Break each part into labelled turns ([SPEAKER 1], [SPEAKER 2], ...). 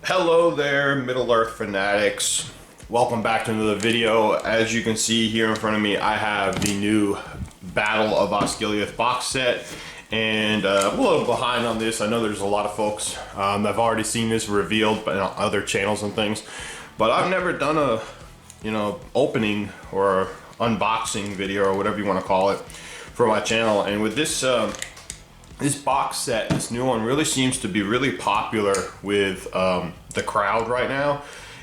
[SPEAKER 1] Hello there, Middle-earth fanatics. Welcome back to another video. As you can see here in front of me, I have the new Battle of Osgiliath box set. And I'm a little behind on this. I know there's a lot of folks that have already seen this revealed on other channels and things. But I've never done a, opening or unboxing video or whatever you want to call it for my channel. And with this this box set, this new one, really seems to be really popular with the crowd right now.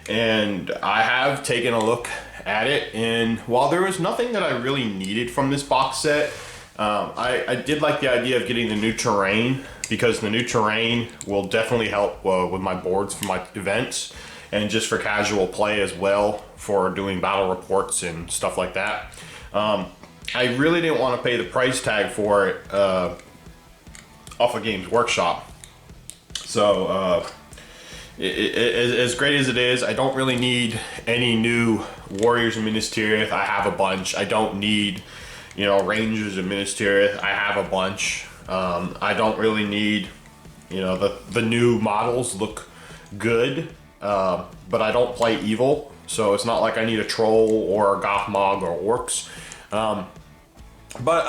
[SPEAKER 1] And I have taken a look at it, and while there was nothing that I really needed from this box set, I did like the idea of getting the new terrain, because the new terrain will definitely help with my boards for my events and just for casual play as well, for doing battle reports and stuff like that. I really didn't want to pay the price tag for it off of Games Workshop. So as great as it is, I don't really need any new Warriors of Minas Tirith. I have a bunch. I don't need, Rangers of Minas Tirith. I have a bunch. I don't really need, the new models look good, but I don't play evil, so it's not like I need a troll or a Gothmog or orcs. But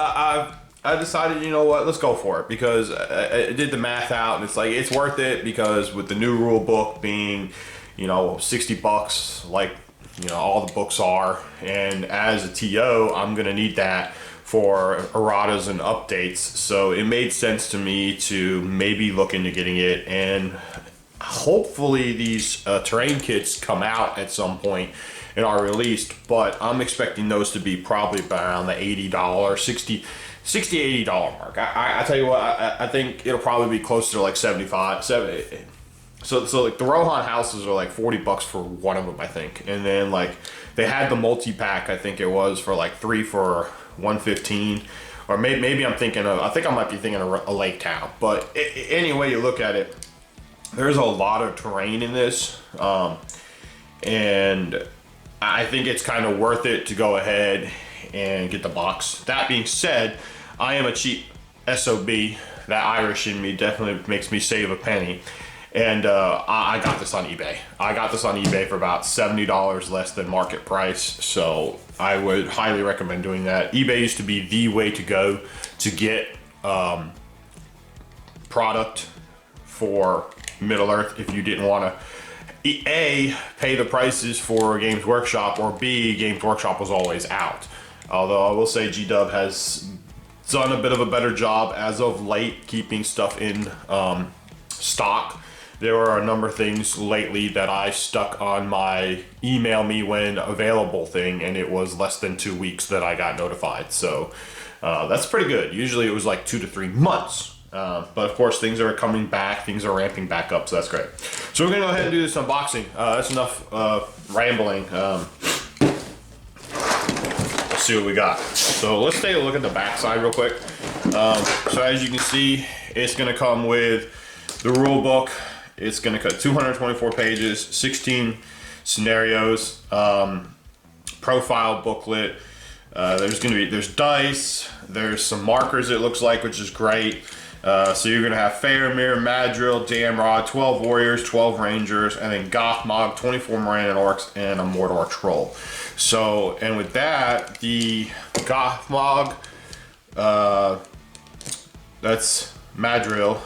[SPEAKER 1] I decided, you know what, let's go for it, because I did the math out, and it's like, it's worth it, because with the new rule book being, 60 bucks, like, all the books are, and as a TO, I'm gonna need that for erratas and updates, so it made sense to me to maybe look into getting it. And hopefully these terrain kits come out at some point and are released, but I'm expecting those to be probably around the $80, $60, $80 mark. I tell you what, I think it'll probably be closer to like 75, 70. So like the Rohan houses are like 40 bucks for one of them, I think. And then like they had the multi-pack, I think it was for like 3 for 115. Or maybe I think I might be thinking of a Lake Town. But any way you look at it, there's a lot of terrain in this. And I think it's kind of worth it to go ahead and get the box. That being said, I am a cheap SOB. That Irish in me definitely makes me save a penny. And I got this on eBay. I got this on eBay for about $70 less than market price. So I would highly recommend doing that. eBay used to be the way to go to get product for Middle-earth if you didn't want to A, pay the prices for Games Workshop, or B, Games Workshop was always out. Although I will say G-Dub has done a bit of a better job as of late keeping stuff in stock. There are a number of things lately that I stuck on my email me when available thing, and it was less than 2 weeks that I got notified. So that's pretty good. Usually it was like 2 to 3 months. But of course things are coming back, things are ramping back up, so that's great. So we're gonna go ahead and do this unboxing. That's enough rambling. Let's see what we got. So let's take a look at the back side real quick. So as you can see, it's gonna come with the rule book. It's gonna cut 224 pages, 16 scenarios, profile booklet. There's dice, there's some markers it looks like, which is great. So you're gonna have Faramir, Madril, Damrod, 12 Warriors, 12 Rangers, and then Gothmog, 24 Morannon Orcs, and a Mordor Troll. So, and with that, the Gothmog, that's Madril,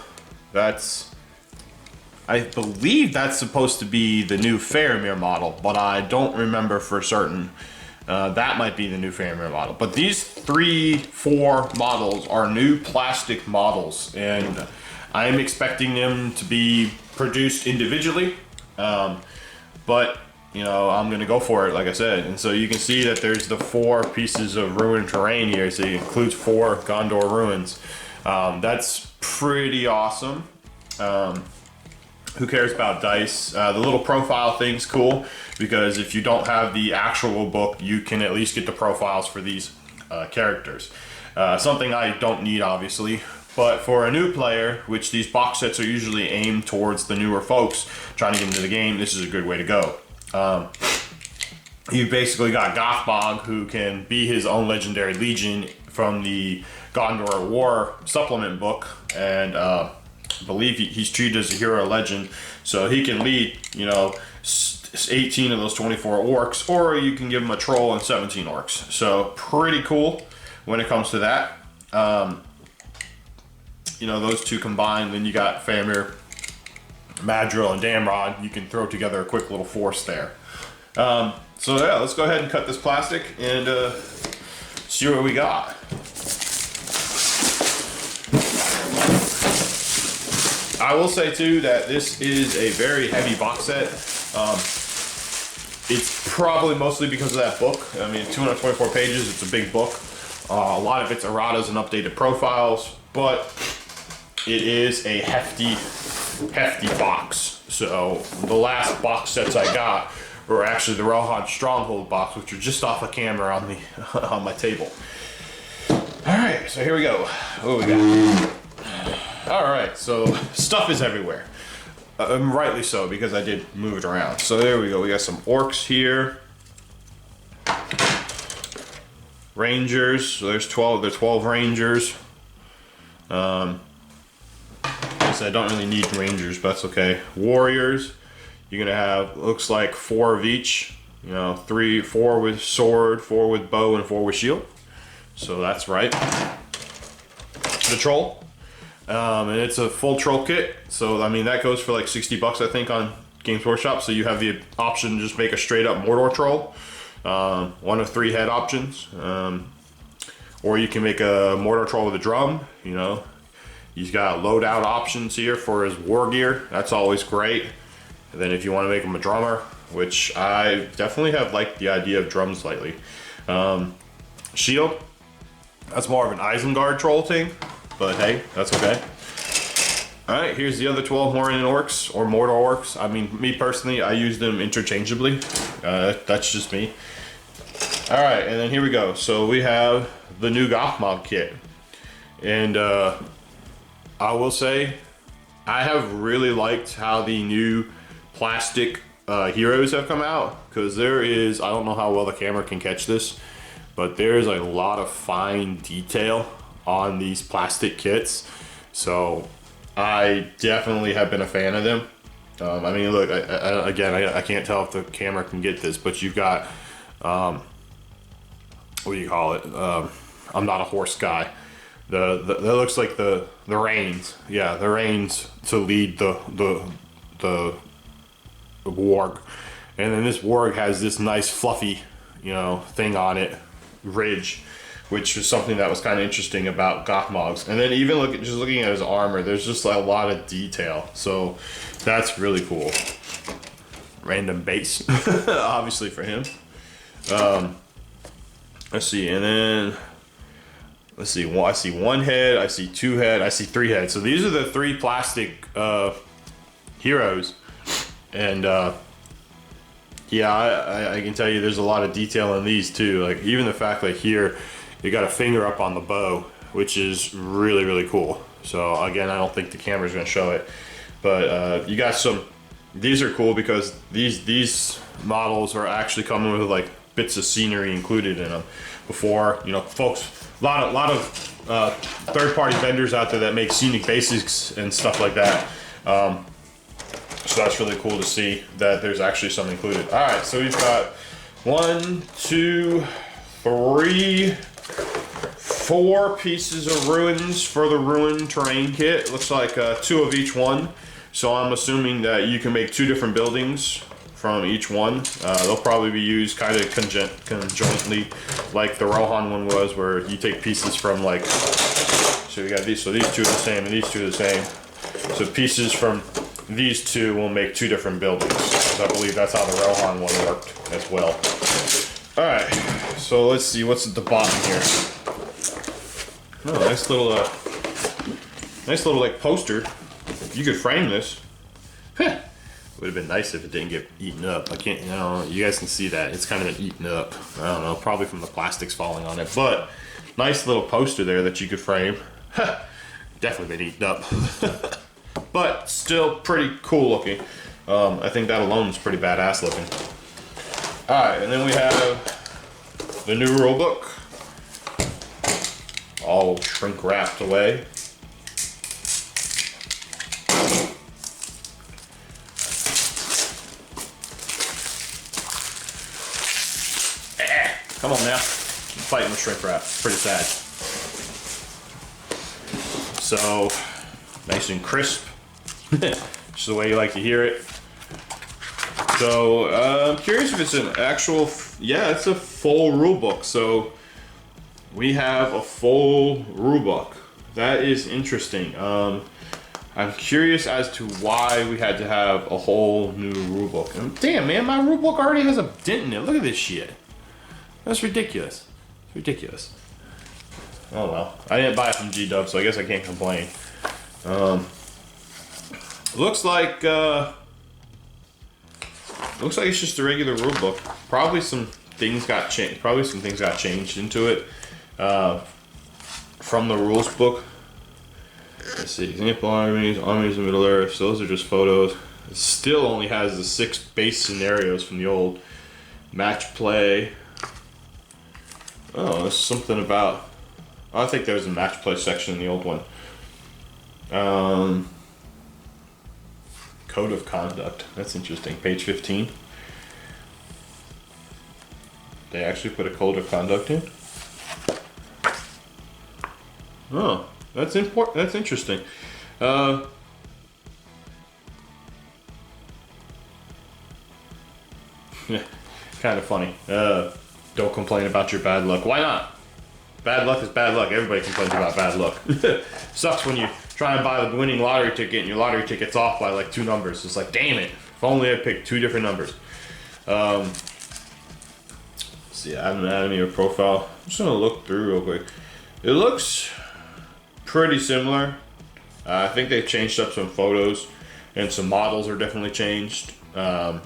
[SPEAKER 1] I believe that's supposed to be the new Faramir model, but I don't remember for certain. That might be the new Faramir model. But these 4 models are new plastic models, and I'm expecting them to be produced individually. But, I'm going to go for it, like I said. And so you can see that there's the 4 pieces of ruined terrain here. So it includes 4 Gondor ruins. That's pretty awesome. Who cares about dice? The little profile thing's cool, because if you don't have the actual book, you can at least get the profiles for these characters. Something I don't need, obviously, but for a new player, which these box sets are usually aimed towards the newer folks trying to get into the game, this is a good way to go. You've basically got Gothmog, who can be his own legendary legion from the Gondor War supplement book, and I believe he's treated as a hero legend, so he can lead, you know, 18 of those 24 orcs, or you can give him a troll and 17 orcs. So pretty cool when it comes to that. You know, those two combined, then you got Famir, Madril, and Damrod. You can throw together a quick little force there. So yeah, let's go ahead and cut this plastic and see what we got. I will say too that this is a very heavy box set. It's probably mostly because of that book. I mean, 224 pages, it's a big book. A lot of it's erratas and updated profiles, but it is a hefty box. So the last box sets I got were actually the Rohan Stronghold box, which are just off a camera on the on my table. All right, so here we go. What do we got? All right, so stuff is everywhere. Rightly so, because I did move it around. So there we go. We got some orcs here. Rangers. So there's 12. There's 12 rangers. I don't really need rangers, but that's okay. Warriors. You're gonna have, looks like 4 of each. You know, 4 with sword, 4 with bow, and 4 with shield. So that's right. The troll. And it's a full troll kit, so I mean that goes for like 60 bucks I think on Games Workshop. So you have the option to just make a straight up Mordor troll, 1 of 3 head options, or you can make a Mordor troll with a drum. You know, he's got loadout options here for his war gear. That's always great. And then if you want to make him a drummer, which I definitely have liked the idea of drums lately. Shield. That's more of an Isengard troll thing. But hey, that's okay. Alright, here's the other 12 Morin orcs, or Mordor orcs. I mean, me personally, I use them interchangeably. That's just me. Alright, and then here we go. So we have the new Gothmog kit. And I will say, I have really liked how the new plastic heroes have come out. Because there is, I don't know how well the camera can catch this, but there is a lot of fine detail on these plastic kits, so I definitely have been a fan of them. I mean, look, I can't tell if the camera can get this, but you've got, what do you call it? I'm not a horse guy. That looks like the reins. Yeah, the reins to lead the warg, and then this warg has this nice fluffy, you know, thing on it, ridge, which is something that was kind of interesting about Gothmogs. And then even just looking at his armor, there's just like a lot of detail. So that's really cool. Random base, obviously for him. Let's see, and then let's see. Well, I see 1 head, I see 2 head, I see 3 heads. So these are the 3 plastic heroes, and yeah, I can tell you there's a lot of detail in these too. Like even the fact that here you got a finger up on the bow, which is really, really cool. So again, I don't think the camera's gonna show it, but you got some, these are cool because these models are actually coming with like bits of scenery included in them. Before, you know, folks, a lot of third-party vendors out there that make scenic basics and stuff like that. So that's really cool to see that there's actually some included. All right, so we've got 1, 2, 3, 4 pieces of ruins for the ruin terrain kit. Looks like 2 of each one. So I'm assuming that you can make 2 different buildings from each one. They'll probably be used kind of conjointly, like the Rohan one was, where you take pieces from like, so you got these, so these 2 are the same and these 2 are the same. So pieces from these 2 will make 2 different buildings. So I believe that's how the Rohan one worked as well. All right, so let's see what's at the bottom here. Oh, nice little like poster. You could frame this. Heh. Would have been nice if it didn't get eaten up. I can't, you know, you guys can see that it's kind of been eaten up. I don't know, probably from the plastics falling on it. But nice little poster there that you could frame. Definitely been eaten up. But still pretty cool looking. I think that alone is pretty badass looking. All right, and then we have the new rule book, all shrink wrapped away. Come on now. I'm fighting with shrink wrap. Pretty sad. So, nice and crisp. Just the way you like to hear it. So, I'm curious if it's an actual, yeah, it's a full rule book. So, we have a full rule book. That is interesting. I'm curious as to why we had to have a whole new rule book. And damn, man, my rule book already has a dent in it. Look at this shit. That's ridiculous. It's ridiculous. Oh well. I didn't buy it from G-Dub, so I guess I can't complain. Looks like it's just a regular rule book. Probably some things got changed. Probably some things got changed into it from the rules book. Let's see, example armies in Middle-earth. So those are just photos. It still only has the 6 base scenarios from the old match play. Oh, there's something about. I think there was a match play section in the old one. Code of conduct. That's interesting. Page 15. They actually put a code of conduct in. Oh. That's important. That's interesting. Kind of funny. Don't complain about your bad luck. Why not? Bad luck is bad luck. Everybody complains about bad luck. Sucks when you try and buy the winning lottery ticket and your lottery ticket's off by like 2 numbers. It's like, damn it. If only I picked 2 different numbers. Let's see, add an anatomy or profile. I'm just gonna look through real quick. It looks pretty similar. I think they changed up some photos and some models are definitely changed. Like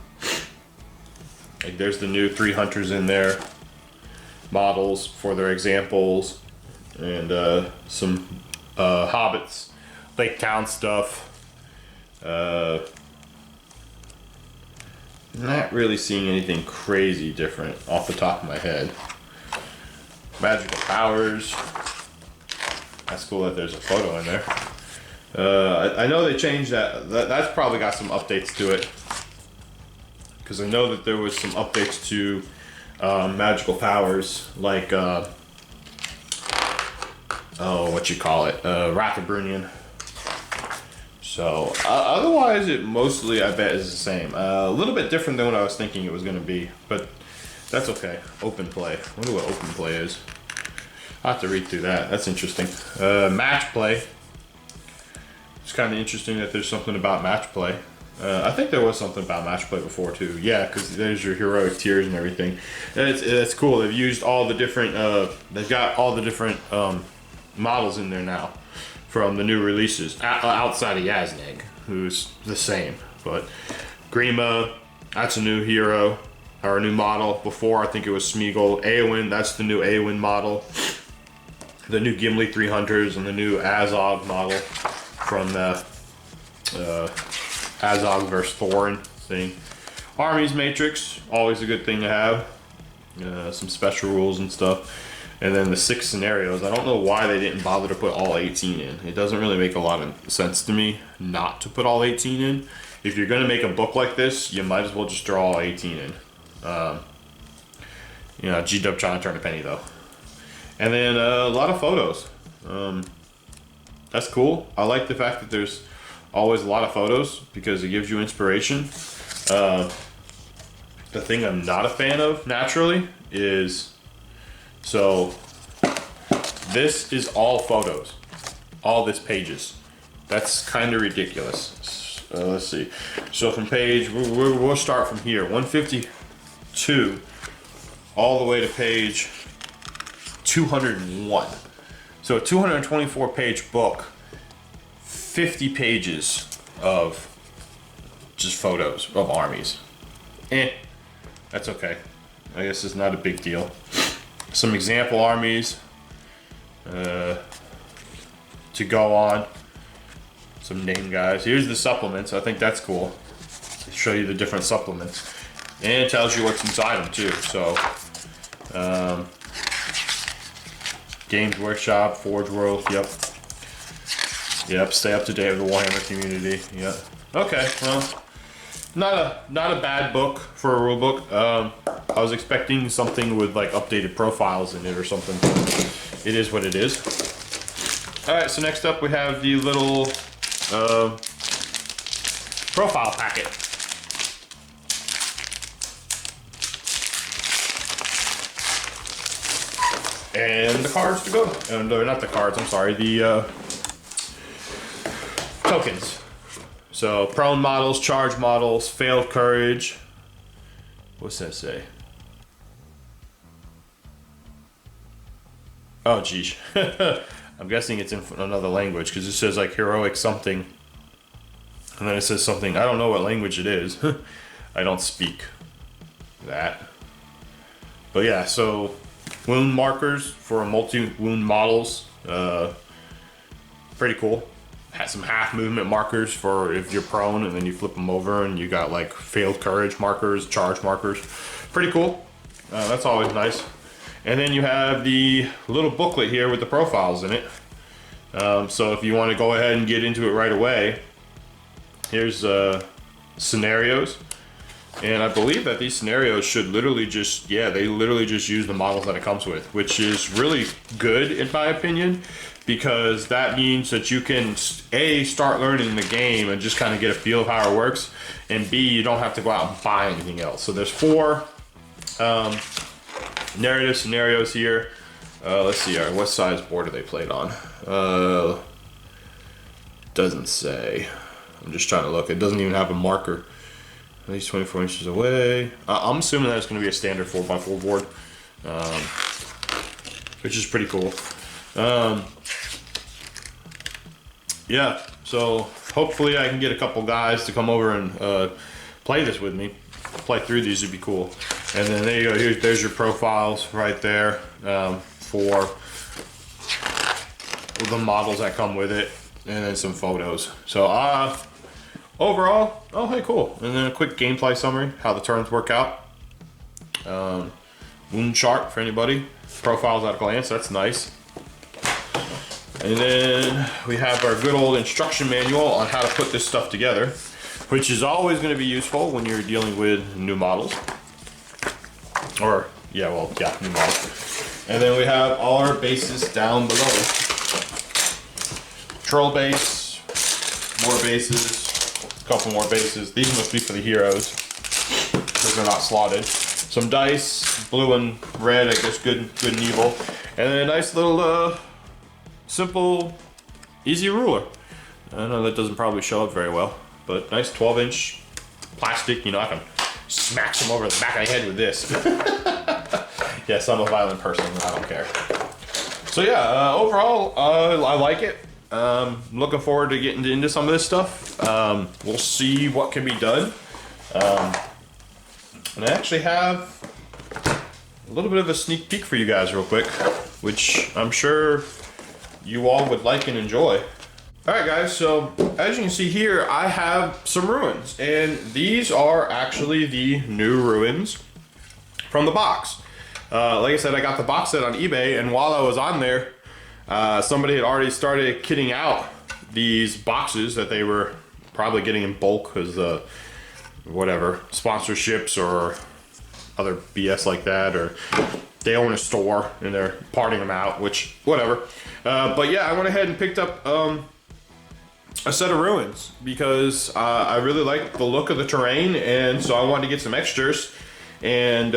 [SPEAKER 1] there's the new 3 hunters in there, models for their examples, and some hobbits, Lake Town stuff. Not really seeing anything crazy different off the top of my head. Magical powers. That's cool that there's a photo in there. I know they changed that. That's probably got some updates to it. Because I know that there was some updates to magical powers, like, what you call it? Wrath of Brunion. So, otherwise it mostly, I bet, is the same. A little bit different than what I was thinking it was going to be. But that's okay. Open play. I wonder what open play is. I'll have to read through that. That's interesting. Match play. It's kind of interesting that there's something about match play. I think there was something about match play before too. Yeah, because there's your heroic tiers and everything. And it's cool. They've used all the different. They've got all the different models in there now from the new releases. Outside of Yazneg, who's the same. But Grima, that's a new hero or a new model. Before I think it was Smeagol. Eowyn, that's the new Eowyn model. The new Gimli 3 hunters and the new Azog model from the Azog versus Thorin thing. Armies matrix, always a good thing to have. Some special rules and stuff. And then the 6 scenarios. I don't know why they didn't bother to put all 18 in. It doesn't really make a lot of sense to me not to put all 18 in. If you're going to make a book like this, you might as well just throw all 18 in. G-Dub trying to turn a penny though. And then a lot of photos. That's cool. I like the fact that there's always a lot of photos because it gives you inspiration. The thing I'm not a fan of, naturally, is... So, this is all photos. All this pages. That's kind of ridiculous. Let's see. So from page... We'll start from here. 152 all the way to page 201. So a 224 page book, 50 pages of just photos of armies. That's okay. I guess it's not a big deal. Some example armies to go on. Some name guys. Here's the supplements. I think that's cool. They show you the different supplements. And it tells you what's inside them too. So, Games Workshop, Forge World, yep. Yep, stay up to date with the Warhammer community, yep. Okay, well, not a bad book for a rule book. I was expecting something with like updated profiles in it or something. It is what it is. All right, so next up we have the little profile packet. And the cards to go. No, not the cards, I'm sorry, the tokens. So, prone models, charge models, failed courage. What's that say? Oh, geez. I'm guessing it's in another language because it says like heroic something. And then it says something, I don't know what language it is. I don't speak that. But yeah, so wound markers for multi-wound models. Pretty cool. Has some half movement markers for if you're prone and then you flip them over and you got like failed courage markers, charge markers. Pretty cool. That's always nice. And then you have the little booklet here with the profiles in it. So if you want to go ahead and get into it right away, here's scenarios. And I believe that these scenarios should literally just, yeah, they literally just use the models that it comes with, which is really good in my opinion, because that means that you can A, start learning the game and just kind of get a feel of how it works, and B, you don't have to go out and buy anything else. So there's 4 narrative scenarios here. Let's see, what size board are they played on? Doesn't say. I'm just trying to look. It doesn't even have a marker. At least 24 inches away. I'm assuming that it's going to be a standard 4x4 board, which is pretty cool. Yeah, so hopefully I can get a couple guys to come over and play this with me. Play through these would be cool. And then there you go. There's your profiles right there for the models that come with it, and then some photos. So overall, oh hey, cool. And then a quick gameplay summary, how the turns work out. Wound chart for anybody. Profiles at a glance, that's nice. And then we have our good old instruction manual on how to put this stuff together, which is always going to be useful when you're dealing with new models. Or, yeah, well, yeah, new models. And then we have all our bases down below. Troll base, more bases, a couple more bases. These must be for the heroes, because they're not slotted. Some dice, blue and red, I guess good and evil. And then a nice little simple, easy ruler. I know that doesn't probably show up very well, but nice 12-inch plastic. You know, I can smack them over the back of the head with this. Yes, I'm a violent person, I don't care. So yeah, overall, I like it. Looking forward to getting into some of this stuff. We'll see what can be done. And I actually have a little bit of a sneak peek for you guys real quick, which I'm sure you all would like and enjoy. Alright guys, so as you can see here, I have some ruins, and these are actually the new ruins from the box. Like I said, I got the box set on eBay, and while I was on there, somebody had already started kitting out these boxes that they were probably getting in bulk because whatever, sponsorships or other BS like that, or they own a store and they're parting them out, which, whatever. But yeah, I went ahead and picked up a set of ruins because I really like the look of the terrain, and so I wanted to get some extras and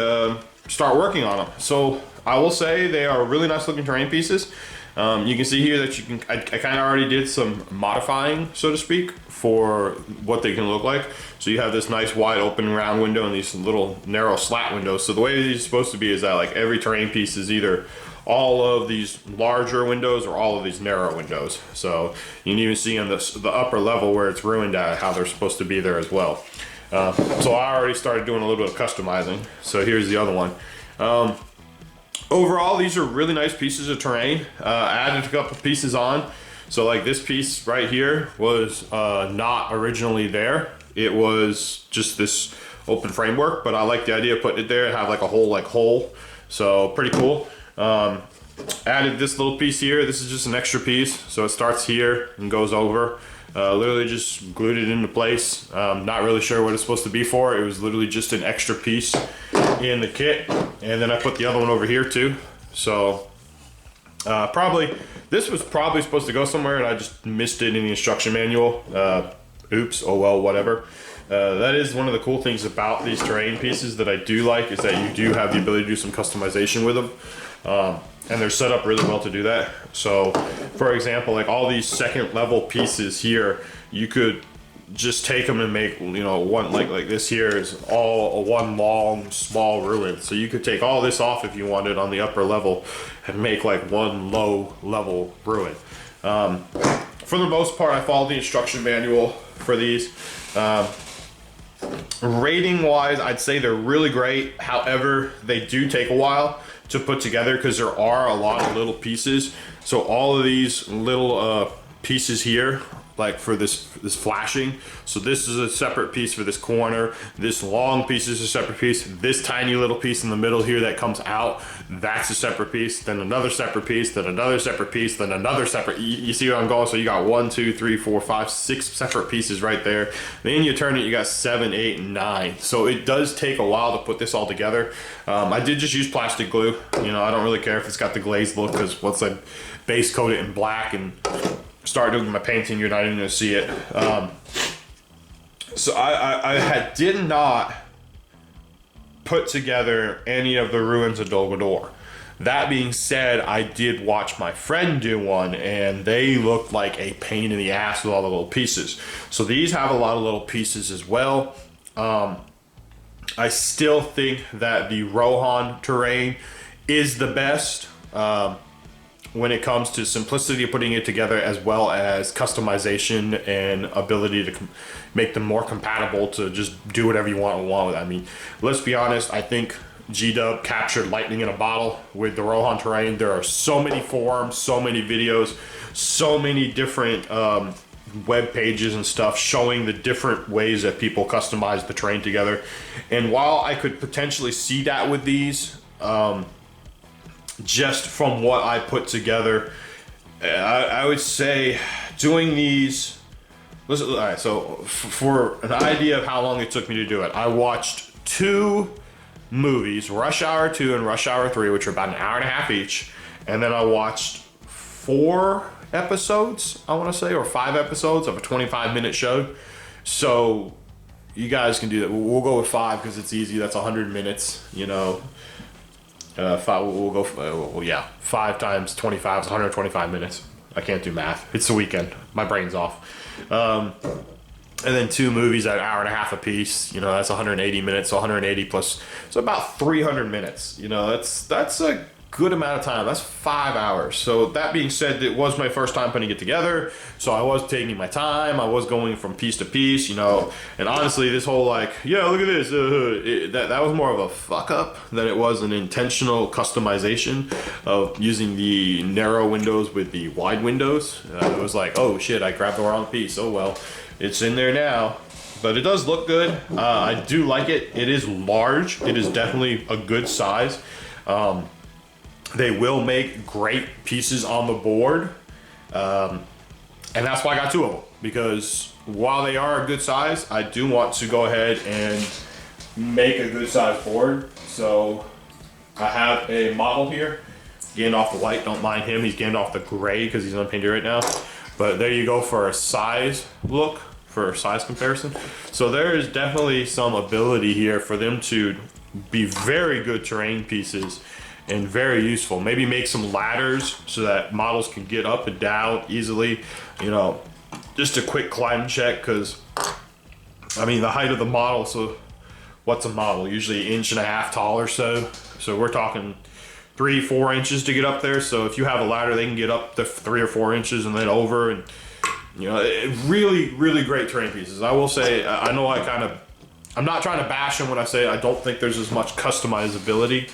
[SPEAKER 1] start working on them. So I will say they are really nice looking terrain pieces. You can see here that you can, I kind of already did some modifying, so to speak, for what they can look like. So you have this nice wide open round window and these little narrow slat windows. So the way these are supposed to be is that like every terrain piece is either all of these larger windows or all of these narrow windows. So you can even see on the upper level where it's ruined at how they're supposed to be there as well. So I already started doing a little bit of customizing. So here's the other one. Overall, these are really nice pieces of terrain. I added a couple pieces on. So like this piece right here was not originally there. It was just this open framework, but I like the idea of putting it there and have like a whole hole. So pretty cool. Added this little piece here. This is just an extra piece, so it starts here and goes over. Literally just glued it into place. Not really sure what it's supposed to be for. It was literally just an extra piece in the kit. And then I put the other one over here too. So this was probably supposed to go somewhere and I just missed it in the instruction manual. Oops, oh well, whatever. That is one of the cool things about these terrain pieces that I do like, is that you do have the ability to do some customization with them. And they're set up really well to do that. So for example, like all these second level pieces here, you could just take them and make, you know, one like this here is all one long small ruin. So you could take all this off if you wanted on the upper level and make like one low level ruin. For the most part, I followed the instruction manual for these. Rating wise, I'd say they're really great. However, they do take a while to put together because there are a lot of little pieces. So all of these little pieces here, like for this flashing, so this is a separate piece for this corner, this long piece is a separate piece, this tiny little piece in the middle here that comes out, that's a separate piece, then another separate piece, then another separate piece, then another separate, you see where I'm going? So you got 1, 2, 3, 4, 5, 6 separate pieces right there. Then you turn it, you got 7, 8, and 9. So it does take a while to put this all together. I did just use plastic glue. You know, I don't really care if it's got the glazed look, because once I base coat it in black and start doing my painting, you're not even gonna see it. So I did not put together any of the ruins of Dol Guldur. That being said, I did watch my friend do one, and they looked like a pain in the ass with all the little pieces. So these have a lot of little pieces as well. I still think that the Rohan terrain is the best. When it comes to simplicity of putting it together, as well as customization and ability to make them more compatible to just do whatever you want with it. I mean, let's be honest, I think G-Dub captured lightning in a bottle with the Rohan terrain. There are so many forums, so many videos, so many different web pages and stuff showing the different ways that people customize the terrain together. And while I could potentially see that with these, just from what I put together, I would say doing these, listen, all right, so for an idea of how long it took me to do it, I watched 2 movies, Rush Hour 2 and Rush Hour 3, which are about an hour and a half each, and then I watched 4 episodes, I want to say, or 5 episodes of a 25-minute show. So you guys can do that. We'll go with 5 because it's easy. That's 100 minutes, you know. 5, we'll go, well, yeah, 5 times 25 is 125 minutes. I can't do math. It's the weekend. My brain's off. And then 2 movies at an hour and a half a piece. You know, that's 180 minutes. So 180 plus, so about 300 minutes. You know, that's a good amount of time. That's 5 hours. So that being said, it was my first time putting it together. So I was taking my time. I was going from piece to piece, you know. And honestly, this whole like, yeah, look at this. That was more of a fuck up than it was an intentional customization of using the narrow windows with the wide windows. It was like, oh shit, I grabbed the wrong piece. Oh well, it's in there now. But it does look good. I do like it. It is large. It is definitely a good size. They will make great pieces on the board. And that's why I got 2 of them. Because while they are a good size, I do want to go ahead and make a good size board. So I have a model here. Gandalf the White, don't mind him. He's Gandalf the Gray because he's unpainted right now. But there you go for a size look, for a size comparison. So there is definitely some ability here for them to be very good terrain pieces and very useful. Maybe make some ladders so that models can get up and down easily. You know, just a quick climb check, because I mean the height of the model, so what's a model? Usually 1.5 inches tall or so. So we're talking 3-4 inches to get up there. So if you have a ladder, they can get up to 3 or 4 inches and then over. And you know, really, really great terrain pieces. I will say, I know I'm not trying to bash them when I say I don't think there's as much customizability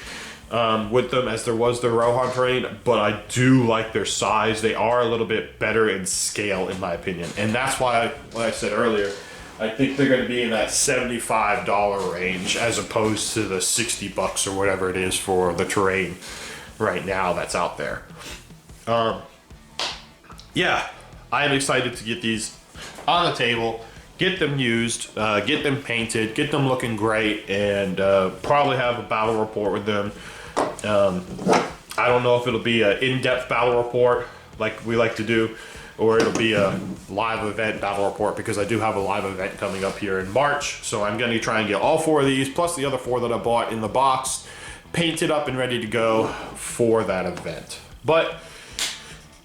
[SPEAKER 1] with them as there was the Rohan terrain, but I do like their size. They are a little bit better in scale, in my opinion. And that's why, like I said earlier, I think they're going to be in that $75 range as opposed to the $60 or whatever it is for the terrain. right now that's out there. Yeah, I am excited to get these on the table, get them used, get them painted, get them looking great, and probably have a battle report with them. I don't know if it'll be an in-depth battle report like we like to do, or it'll be a live event battle report, because I do have a live event coming up here in March. So I'm going to try and get all 4 of these, plus the other 4 that I bought in the box, painted up and ready to go for that event. But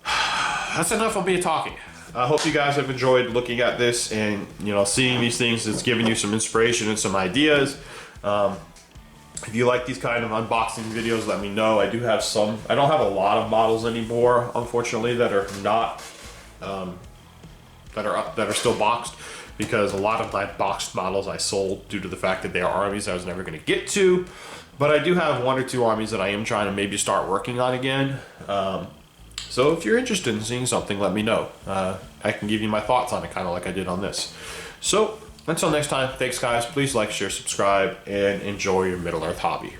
[SPEAKER 1] that's enough of me talking. I hope you guys have enjoyed looking at this and, you know, seeing these things. It's giving you some inspiration and some ideas. If you like these kind of unboxing videos, let me know. I do have some. I don't have a lot of models anymore, unfortunately, that are not that are still boxed, because a lot of my boxed models I sold due to the fact that they are armies I was never going to get to. But I do have 1 or 2 armies that I am trying to maybe start working on again. So if you're interested in seeing something, let me know. I can give you my thoughts on it, kind of like I did on this. So until next time, thanks guys. Please like, share, subscribe, and enjoy your Middle-earth hobby.